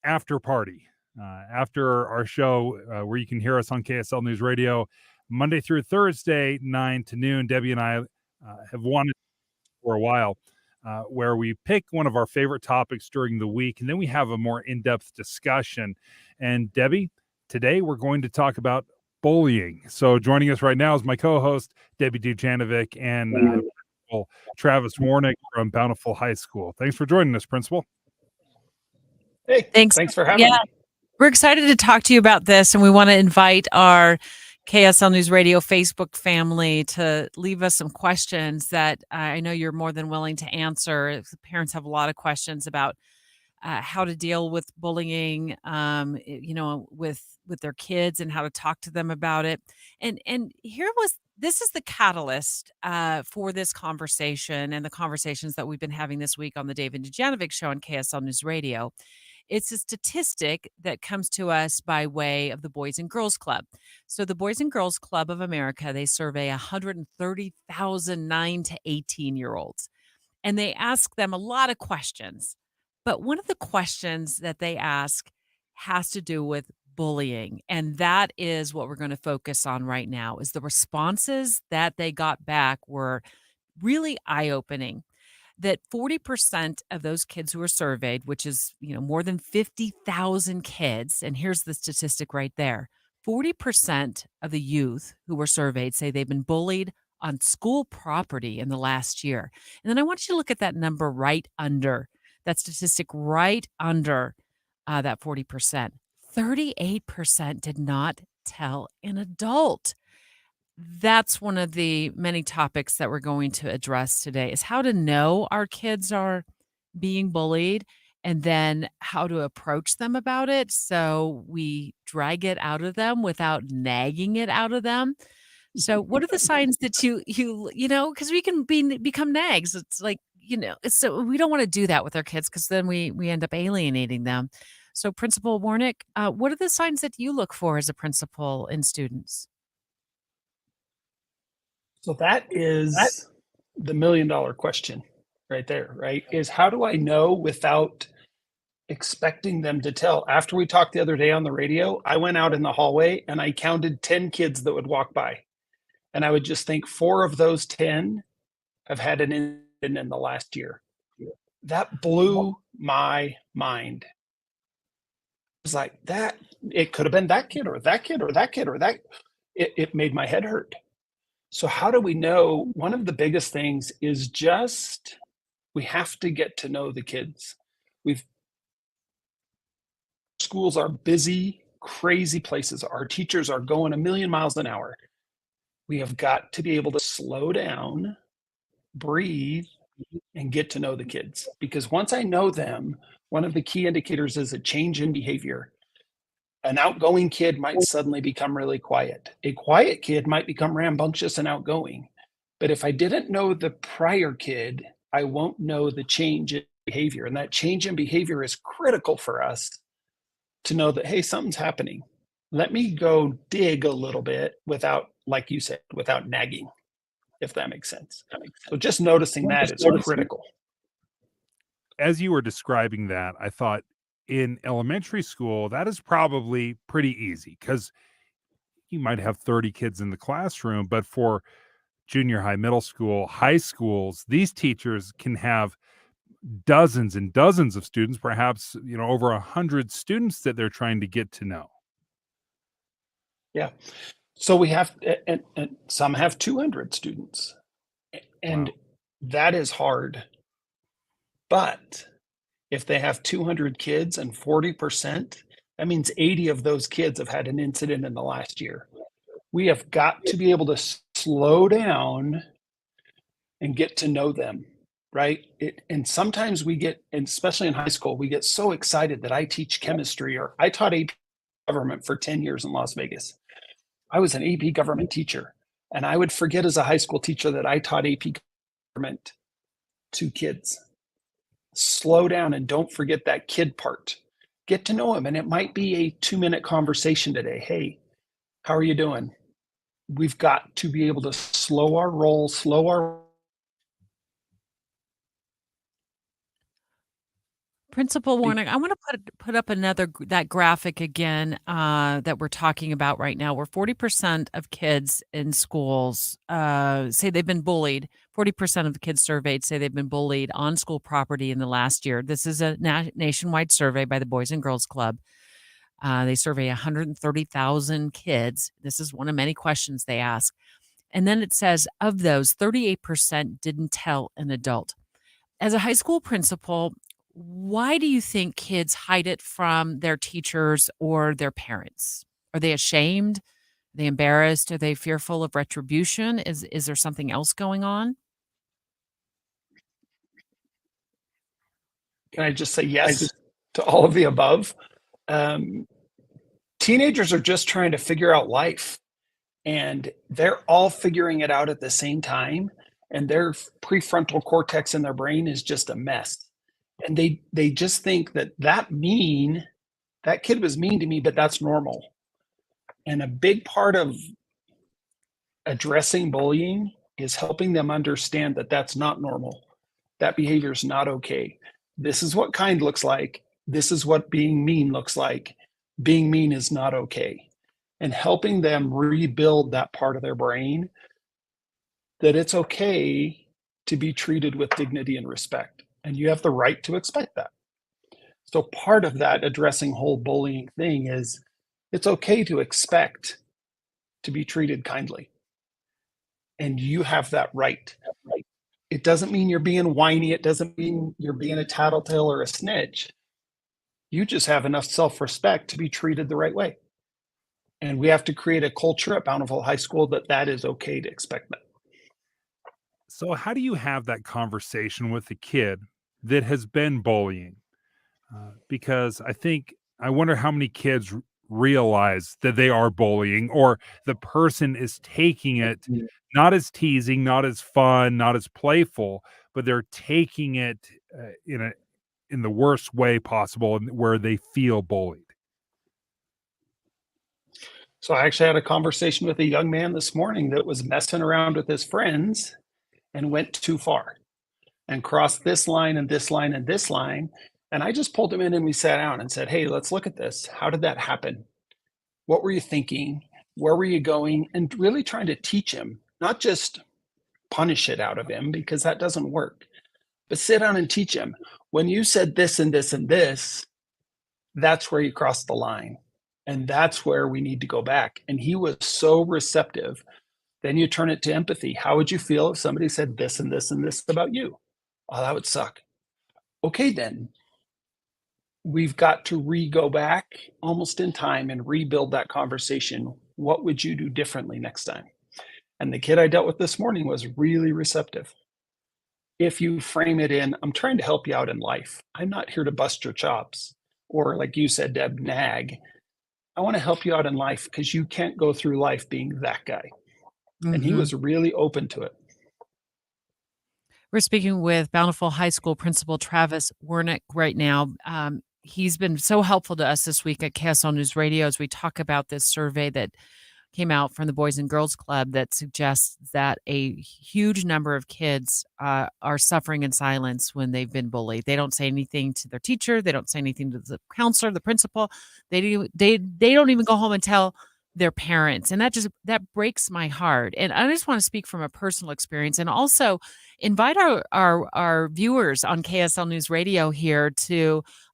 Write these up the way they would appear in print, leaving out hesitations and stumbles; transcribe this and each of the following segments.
After party after our show, where you can hear us on KSL News Radio Monday through Thursday, 9 to noon. Debbie and I have wanted for a while, where we pick one of our favorite topics during the week, and then we have a more in-depth discussion. And Debbie, today we're going to talk about bullying. So joining us right now is my co-host, Debbie Dujanovic, and Travis Warnick from Bountiful High School. Thanks for joining us, Principal. Hey, thanks for having me. We're excited to talk to you about this, and we want to invite our KSL News Radio Facebook family to leave us some questions that I know you're more than willing to answer. The parents have a lot of questions about how to deal with bullying, with their kids, and how to talk to them about it. And this is the catalyst for this conversation and the conversations that we've been having this week on the David Dujanovic Show on KSL News Radio. It's a statistic that comes to us by way of the Boys and Girls Club. So the Boys and Girls Club of America, they survey 130,000 9 to 18-year-olds, and they ask them a lot of questions. But one of the questions that they ask has to do with bullying, and that is what we're going to focus on right now. Is the responses that they got back were really eye-opening. That 40% of those kids who were surveyed, which is, more than 50,000 kids, and here's the statistic right there, 40% of the youth who were surveyed say they've been bullied on school property in the last year. And then I want you to look at that number right under, that statistic right under that 40%. 38% did not tell an adult. That's one of the many topics that we're going to address today, is how to know our kids are being bullied, and then how to approach them about it so we drag it out of them without nagging it out of them. So what are the signs that you because we can become nags. It's like, so we don't want to do that with our kids, because then we end up alienating them. So Principal Warnick, what are the signs that you look for as a principal in students? So that is the $1 million question right there, right? Is how do I know without expecting them to tell? After we talked the other day on the radio, I went out in the hallway and I counted 10 kids that would walk by. And I would just think 4 of those 10 have had an incident in the last year. That blew my mind. It was like that. It could have been that kid or that kid or that kid or that. It made my head hurt. So how do we know? One of the biggest things is just, we have to get to know the kids. Schools are busy, crazy places. Our teachers are going 1,000,000 miles an hour. We have got to be able to slow down, breathe, and get to know the kids. Because once I know them, one of the key indicators is a change in behavior. An outgoing kid might suddenly become really quiet. A quiet kid might become rambunctious and outgoing. But if I didn't know the prior kid, I won't know the change in behavior. And that change in behavior is critical for us to know that, hey, something's happening. Let me go dig a little bit without, like you said, without nagging, if that makes sense. So just noticing that is critical. As you were describing that, I thought, in elementary school, that is probably pretty easy, because you might have 30 kids in the classroom, but for junior high, middle school, high schools, these teachers can have dozens and dozens of students, perhaps, over 100 students that they're trying to get to know. Yeah. So we have, and some have 200 students, and wow, that is hard. But if they have 200 kids and 40%, that means 80 of those kids have had an incident in the last year. We have got to be able to slow down and get to know them, right? And sometimes we get, and especially in high school, we get so excited that I teach chemistry, or I taught AP government for 10 years in Las Vegas. I was an AP government teacher, and I would forget as a high school teacher that I taught AP government to kids. slow down and don't forget that kid part. Get to know him. And it might be a 2-minute conversation today. Hey, how are you doing? We've got to be able to slow our roll, slow our Principal Warnick, I want to put up that graphic again that we're talking about right now, where 40% of kids in schools say they've been bullied. 40% of the kids surveyed say they've been bullied on school property in the last year. This is a nationwide survey by the Boys and Girls Club. They survey 130,000 kids. This is one of many questions they ask. And then it says, of those, 38% didn't tell an adult. As a high school principal, why do you think kids hide it from their teachers or their parents? Are they ashamed? Are they embarrassed? Are they fearful of retribution? Is there something else going on? Can I just say yes to all of the above? Teenagers are just trying to figure out life, and they're all figuring it out at the same time. And their prefrontal cortex in their brain is just a mess. And they just think that kid was mean to me, but that's normal. And a big part of addressing bullying is helping them understand that that's not normal. That behavior is not okay. This is what kind looks like. This is what being mean looks like. Being mean is not okay. And helping them rebuild that part of their brain, that it's okay to be treated with dignity and respect. And you have the right to expect that. So part of that addressing whole bullying thing is it's okay to expect to be treated kindly. And you have that right. It doesn't mean you're being whiny. It doesn't mean you're being a tattletale or a snitch. You just have enough self-respect to be treated the right way. And we have to create a culture at Bountiful High School that is okay to expect that. So how do you have that conversation with the kid that has been bullying? Because I wonder how many kids realize that they are bullying, or the person is taking it not as teasing, not as fun, not as playful, but they're taking it in the worst way possible, and where they feel bullied. So I actually had a conversation with a young man this morning that was messing around with his friends and went too far and crossed this line and this line and this line. And I just pulled him in and we sat down and said, hey, let's look at this. How did that happen? What were you thinking? Where were you going? And really trying to teach him, not just punish it out of him, because that doesn't work, but sit down and teach him. When you said this and this and this, that's where you crossed the line. And that's where we need to go back. And he was so receptive. Then you turn it to empathy. How would you feel if somebody said this and this and this about you? Oh, that would suck. Okay, then we've got to go back almost in time and rebuild that conversation. What would you do differently next time? And the kid I dealt with this morning was really receptive. If you frame it in, I'm trying to help you out in life. I'm not here to bust your chops, or like you said, Deb, nag. I want to help you out in life because you can't go through life being that guy. And he was really open to it. We're speaking with Bountiful High School Principal Travis Warnick right now. He's been so helpful to us this week at KSL News Radio as we talk about this survey that came out from the Boys and Girls Club that suggests that a huge number of kids are suffering in silence when they've been bullied. They don't say anything to their teacher. They don't say anything to the counselor, the principal. They don't even go home and tell their parents. And that breaks my heart. And I just want to speak from a personal experience and also invite our viewers on KSL News Radio here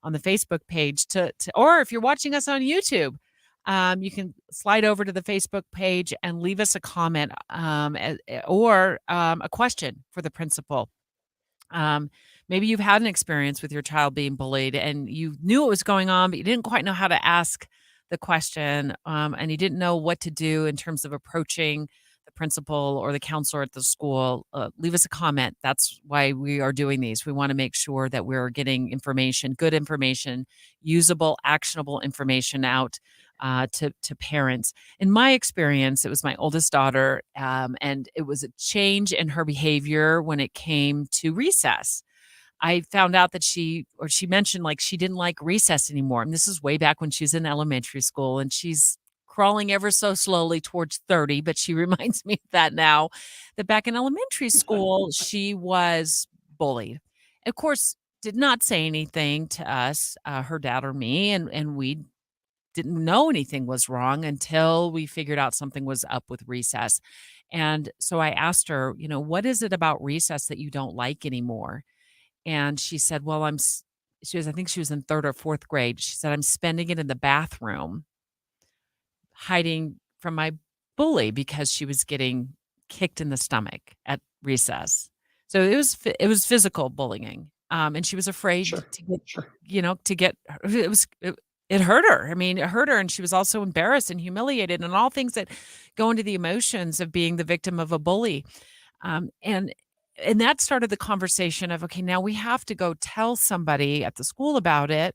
on the Facebook page or if you're watching us on YouTube, you can slide over to the Facebook page and leave us a comment or a question for the principal. Maybe you've had an experience with your child being bullied and you knew what was going on, but you didn't quite know how to ask the question, and you didn't know what to do in terms of approaching the principal or the counselor at the school. Leave us a comment. That's why we are doing these. We want to make sure that we're getting information, good information, usable, actionable information out to parents. In my experience, it was my oldest daughter, and it was a change in her behavior when it came to recess. I found out that she mentioned, like, she didn't like recess anymore, and this is way back when she was in elementary school, and she's crawling ever so slowly towards 30, but she reminds me of that now, that back in elementary school, she was bullied. Of course, did not say anything to us, her dad or me, and we didn't know anything was wrong until we figured out something was up with recess. And so I asked her, "What is it about recess that you don't like anymore?" And she said, "Well, I think she was in 3rd or 4th grade. She said, "I'm spending it in the bathroom, hiding from my bully because she was getting kicked in the stomach at recess." So it was physical bullying, and she was afraid Sure. to get, Sure. to get it hurt her. I mean, it hurt her, and she was also embarrassed and humiliated, and all things that go into the emotions of being the victim of a bully. Um, and and that started the conversation of, okay, now we have to go tell somebody at the school about it,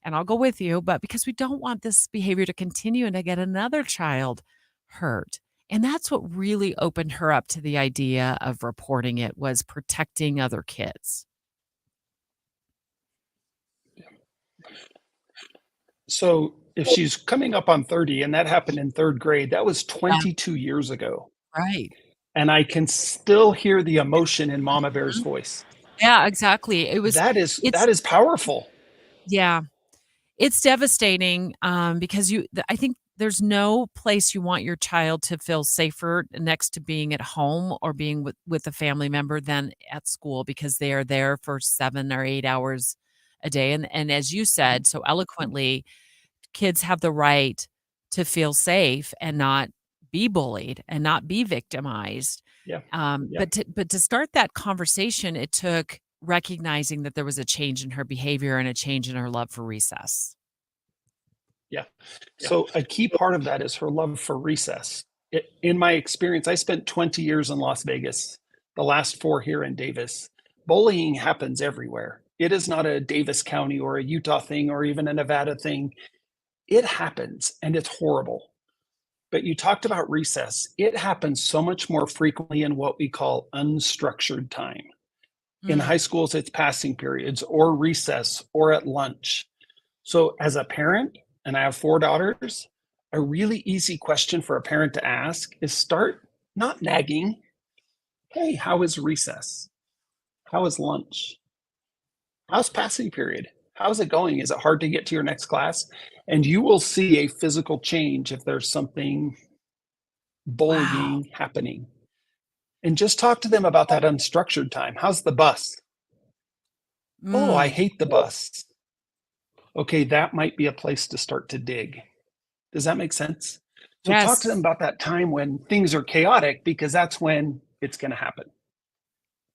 and I'll go with you, but because we don't want this behavior to continue and to get another child hurt. And that's what really opened her up to the idea of reporting it, was protecting other kids. So if she's coming up on 30 and that happened in 3rd grade, that was Yeah, 22 years ago. right. And I can still hear the emotion in Mama Bear's Mhm. voice. Yeah, exactly. That It's is powerful. yeah. It's devastating, because I think there's no place you want your child to feel safer next to being at home or being with a family member than at school, because they are there for 7 or 8 hours a day, and as you said so eloquently, kids have the right to feel safe and not be bullied and not be victimized. Yeah. Yeah. But to start that conversation, it took recognizing that there was a change in her behavior and a change in her love for recess. Yeah. So a key part of that is her love for recess. In my experience, I spent 20 years in Las Vegas, the last 4 here in Davis. Bullying happens everywhere. It is not a Davis County or a Utah thing or even a Nevada thing. It happens and it's horrible. But you talked about recess. It happens so much more frequently in what we call unstructured time. In Mm, high schools, it's passing periods or recess or at lunch. So, as a parent, and I have 4 daughters, a really easy question for a parent to ask is start not nagging. Hey, how is recess? How is lunch? How's passing period? How's it going? Is it hard to get to your next class? And you will see a physical change if there's something wow. bullying happening. And just talk to them about that unstructured time. How's the bus? Oh, I Mm, hate the bus. Okay, that might be a place to start to dig. Does that make sense? So talk to them yes. about that time when things are chaotic because that's when it's going to happen.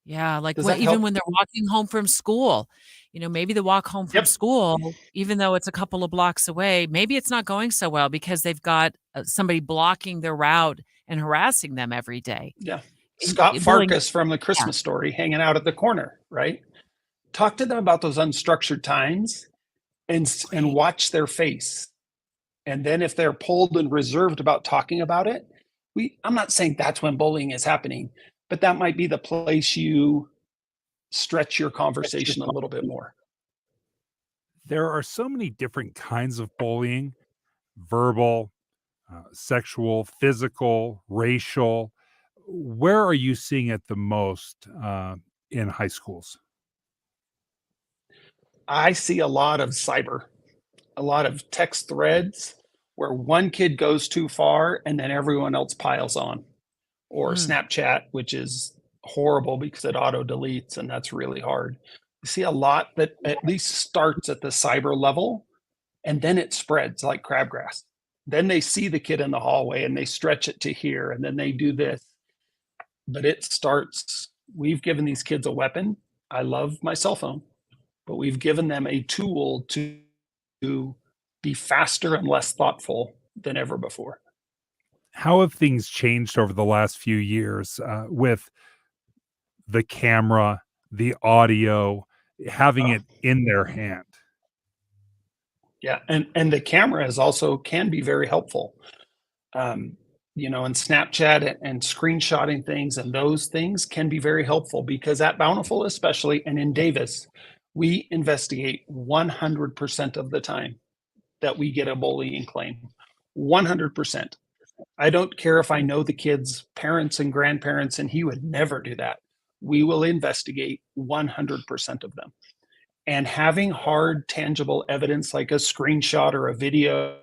Yeah, like, Does when that even help? when they're walking home from school, maybe the walk home from Yep. school, even though it's a couple of blocks away, maybe it's not going so well because they've got, somebody blocking their route and harassing them every day. Yeah. Scott Bullying. Farkas from the Yeah, Christmas Story hanging out at the corner, right? Talk to them about those unstructured times and right. watch their face. And then if they're pulled and reserved about talking about it, I'm not saying that's when bullying is happening, but that might be the place you stretch your conversation a little bit more. There are so many different kinds of bullying: verbal, sexual, physical, racial. Where are you seeing it the most in high schools? I see a lot of cyber, a lot of text threads where one kid goes too far and then everyone else piles on, or Mm, Snapchat, which is horrible because it auto deletes and that's really hard. You see a lot that at least starts at the cyber level and then it spreads like crabgrass. Then they see the kid in the hallway and they stretch it to here and then they do this. But it starts, we've given these kids a weapon. I love my cell phone, but we've given them a tool to be faster and less thoughtful than ever before. How have things changed over the last few years with the camera, the audio, having Oh, it in their hand? yeah, and the camera is also can be very helpful. Um, and Snapchat and screenshotting things, and those things can be very helpful because at Bountiful, especially, and in Davis, we investigate 100% of the time that we get a bullying claim. 100%. I don't care if I know the kid's parents and grandparents, and he would never do that. We will investigate 100% of them. And having hard, tangible evidence like a screenshot or a video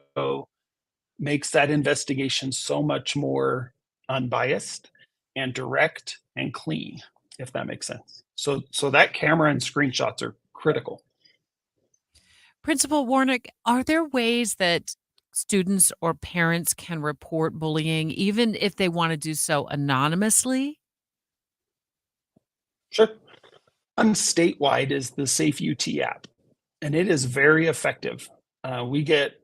makes that investigation so much more unbiased and direct and clean, if that makes sense. So that camera and screenshots are critical. Principal Warnick, are there ways that students or parents can report bullying even if they want to do so anonymously? Sure. Statewide is the Safe UT app, and it is very effective. We get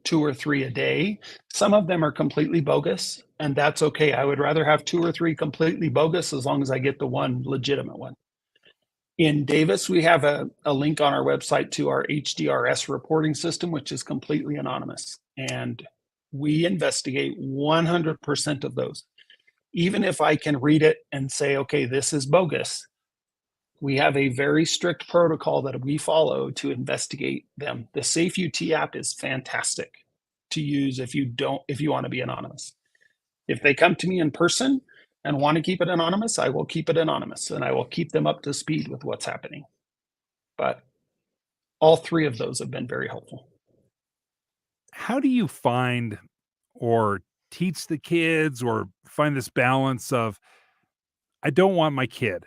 2 or 3 a day. Some of them are completely bogus, and that's okay. I would rather have 2 or 3 completely bogus as long as I get the one legitimate one. In Davis, we have a link on our website to our HDRS reporting system, which is completely anonymous. And we investigate 100% of those. Even if I can read it and say, okay, this is bogus, we have a very strict protocol that we follow to investigate them. The Safe UT app is fantastic to use if you want to be anonymous. If they come to me in person and want to keep it anonymous, I will keep it anonymous, and I will keep them up to speed with what's happening. But all 3 of those have been very helpful. How do you find or teach the kids or find this balance of, I don't want my kid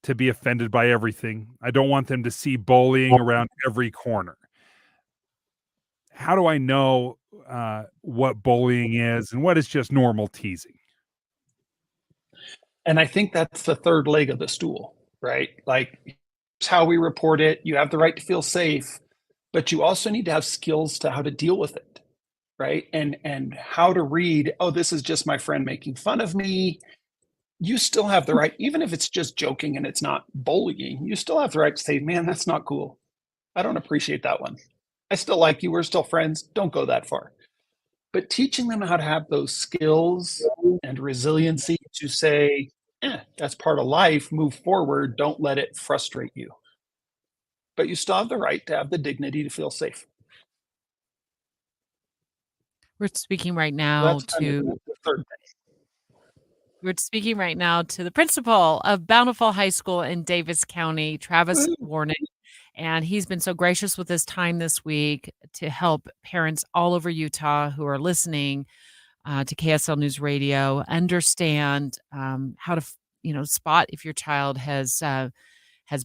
to be offended by everything. I don't want them to see bullying around every corner. How do I know what bullying is and what is just normal teasing? And I think that's the third leg of the stool, right? Like, it's how we report it. You have the right to feel safe, but you also need to have skills to how to deal with it, right? And how to read, oh, this is just my friend making fun of me. You still have the right, even if it's just joking and it's not bullying, you still have the right to say, man, that's not cool. I don't appreciate that one. I still like you. We're still friends. Don't go that far. But teaching them how to have those skills and resiliency to say, that's part of life, move forward, don't let it frustrate you. But you still have the right to have the dignity to feel safe. We're speaking right So now that's kind of to the third thing. We're speaking right now to the principal of Bountiful High School in Davis County, Travis Warnick, and he's been so gracious with his time this week to help parents all over Utah who are listening to KSL News Radio understand how to, spot if your child has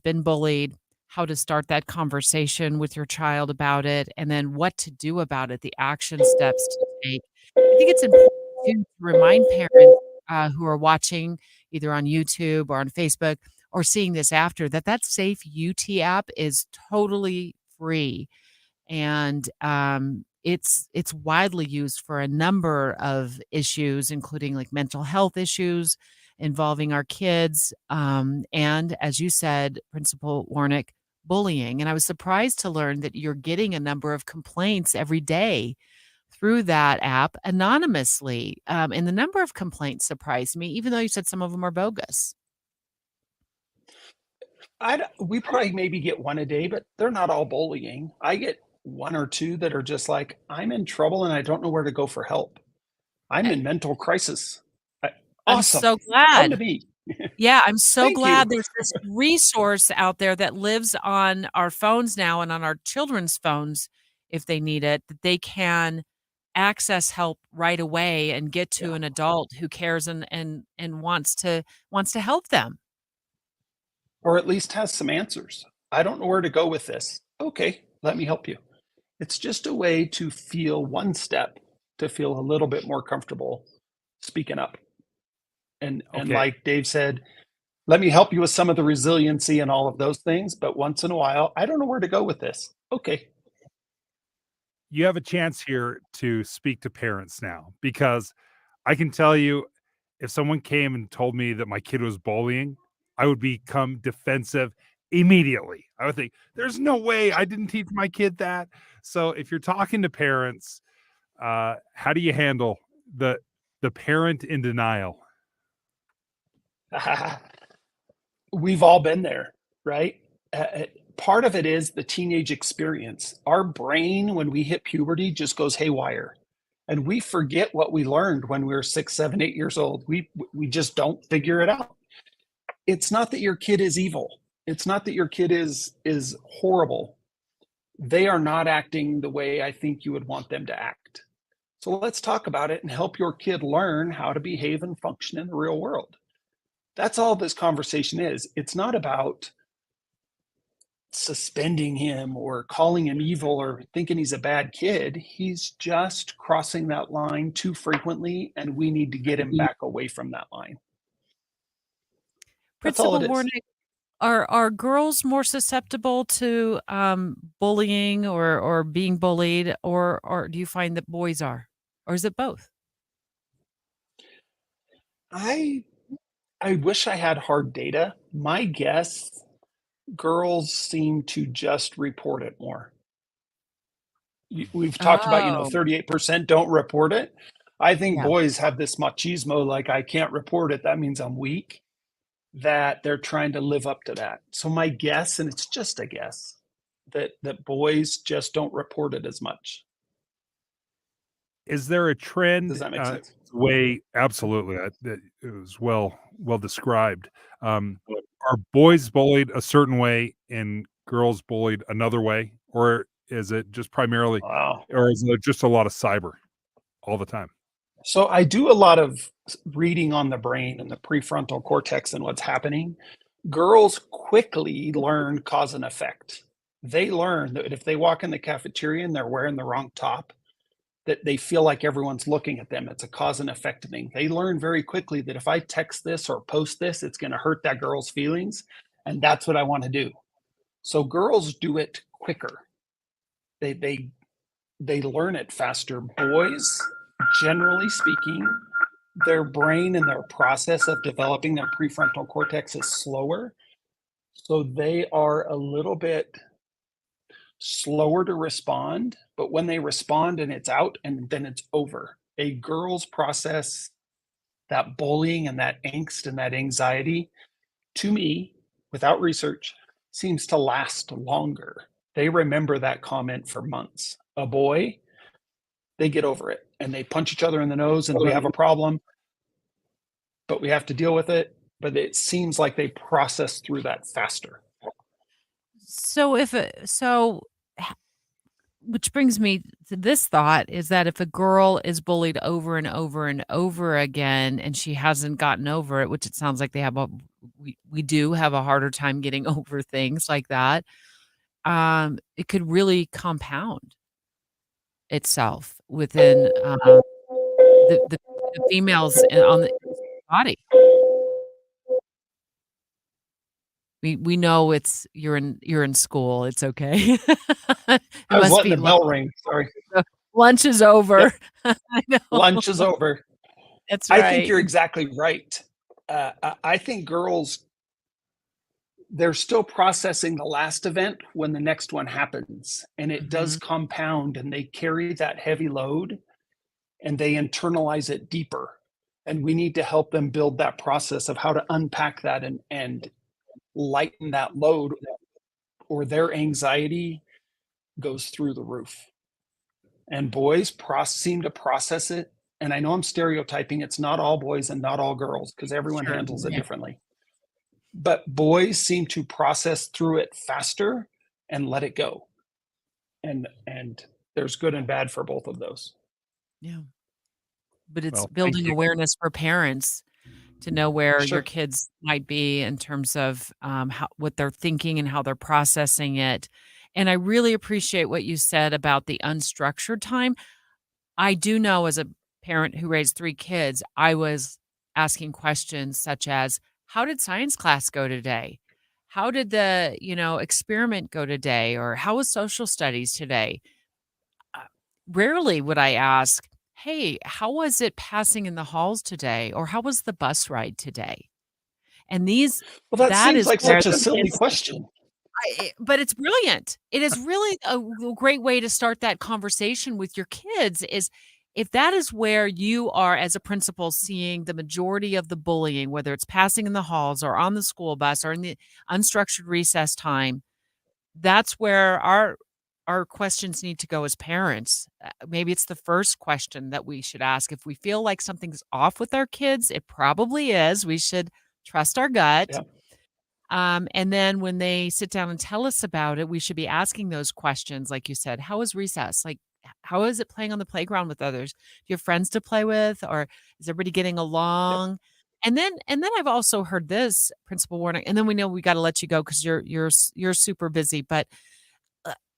been bullied, how to start that conversation with your child about it, and then what to do about it, the action steps to take. I think it's important to remind parents who are watching either on YouTube or on Facebook or seeing this after that Safe UT app is totally free. And it's widely used for a number of issues, including like mental health issues involving our kids. And as you said, Principal Warnick, bullying. And I was surprised to learn that you're getting a number of complaints every day through that app anonymously. And the number of complaints surprised me, even though you said some of them are bogus. We probably maybe get 1 a day, but they're not all bullying. I get 1 or 2 that are just like, I'm in trouble and I don't know where to go for help. I'm in mental crisis. I'm Awesome. so Come to glad. me. Yeah, I'm so Thank glad you. there's this resource out there that lives on our phones now and on our children's phones if they need it, that they can access help right away and get to Yeah. an adult who cares and wants to help them. Or at least has some answers. I don't know where to go with this. Okay, let me help you. It's just a way to feel one step to feel a little bit more comfortable speaking up. And Okay. like Dave said, let me help you with some of the resiliency and all of those things. But once in a while, I don't know where to go with this. Okay. You have a chance here to speak to parents now, because I can tell you, if someone came and told me that my kid was bullying, I would become defensive immediately. I would think, there's no way, I didn't teach my kid that. So if you're talking to parents, how do you handle the the parent in denial. We've all been there, right? Part of it is the teenage experience. Our brain, when we hit puberty, just goes haywire. And we forget what we learned when we were 6, 7, 8 years old. We just don't figure it out. It's not that your kid is evil. It's not that your kid is horrible. They are not acting the way I think you would want them to act. So let's talk about it and help your kid learn how to behave and function in the real world. That's all this conversation is. It's not about suspending him or calling him evil or thinking he's a bad kid. He's just crossing that line too frequently, and we need to get him back away from that line. That's all Principal it is. Warnick, are girls more susceptible to bullying or being bullied, or do you find that boys are, or is it both? I wish I had hard data. My guess, girls seem to just report it more. We've talked about, Oh, 38% don't report it. I think yeah. boys have this machismo, like, I can't report it, that means I'm weak, that they're trying to live up to that. So my guess, and it's just a guess, that boys just don't report it as much. Is there a trend? Does that make sense? Absolutely. That it was well described. Are boys bullied a certain way and girls bullied another way, or is it just primarily, Wow. or is it just a lot of cyber all the time? So I do a lot of reading on the brain and the prefrontal cortex and what's happening. Girls quickly learn cause and effect. They learn that if they walk in the cafeteria and they're wearing the wrong top, that they feel like everyone's looking at them. It's a cause and effect thing. They learn very quickly that if I text this or post this, it's going to hurt that girl's feelings. And that's what I want to do. So girls do it quicker. They learn it faster. Boys, generally speaking, their brain and their process of developing their prefrontal cortex is slower. So they are a little bit slower to respond, but when they respond and it's out and then it's over. A girl's process, that bullying and that angst and that anxiety, to me, without research, seems to last longer. They remember that comment for months. A boy, they get over it and they punch each other in the nose and we have a problem, but we have to deal with it. But it seems like they process through that faster. So which brings me to this thought, is that if a girl is bullied over and over and over again and she hasn't gotten over it, which it sounds like we do have a harder time getting over things like that, it could really compound itself within the females on the body. We know you're in school. It's okay. It I was must letting be the bell ring. Sorry. lunch is over. Yep. I know. Lunch is over. That's I think right. you're exactly right. I think girls, they're still processing the last event when the next one happens. And it does compound and they carry that heavy load and they internalize it deeper. And we need to help them build that process of how to unpack that and lighten that load, or their anxiety goes through the roof. And boys seem to process it. And I know I'm stereotyping. It's not all boys and not all girls because everyone Sure. handles it Yeah. differently. But boys seem to process through it faster and let it go. And there's good and bad for both of those. Yeah. But it's Well, thank building you. awareness for parents to know where your Sure. kids might be in terms of what they're thinking and how they're processing it. And I really appreciate what you said about the unstructured time. I do know, as a parent who raised 3 kids, I was asking questions such as, how did science class go today? How did the, experiment go today? Or how was social studies today? Rarely would I ask, hey, how was it passing in the halls today? Or how was the bus ride today? And Well, that that seems is like where such a the silly kids, question. but it's brilliant. It is really a great way to start that conversation with your kids, if that is where you are as a principal seeing the majority of the bullying, whether it's passing in the halls or on the school bus or in the unstructured recess time, that's where our questions need to go as parents. Maybe it's the first question that we should ask. If we feel like something's off with our kids, it probably is. We should trust our gut. Yeah. And then when they sit down and tell us about it, we should be asking those questions. Like you said, how is recess? Like, how is it playing on the playground with others? Do you have friends to play with, or is everybody getting Yep. along? And then I've also heard this, Principal Warnick, and then we know we got to let you go because you're super busy. But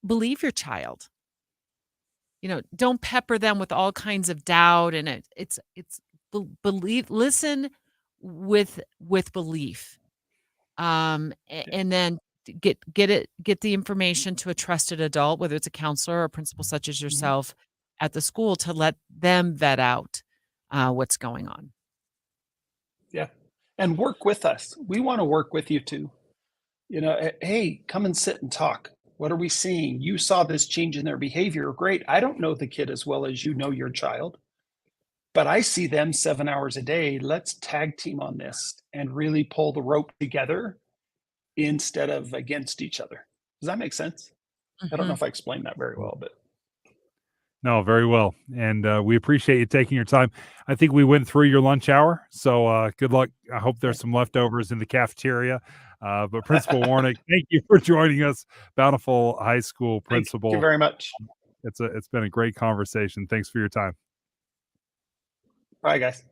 believe your child. Don't pepper them with all kinds of doubt, and it's believe. Listen with belief. And then get the information to a trusted adult, whether it's a counselor or a principal such as yourself at the school, to let them vet out what's going on. Yeah. And work with us. We want to work with you too. Hey, come and sit and talk. What are we seeing? You saw this change in their behavior. Great. I don't know the kid as well as you know your child, but I see them 7 hours a day. Let's tag team on this and really pull the rope together instead of against each other. Does that make sense? I don't know if I explained that very well, but No, very well. And we appreciate you taking your time. I think we went through your lunch hour. So good luck. I hope there's some leftovers in the cafeteria. But Principal Warnick, thank you for joining us. Bountiful High School principal. Thank you very much. It's been a great conversation. Thanks for your time. Bye, guys.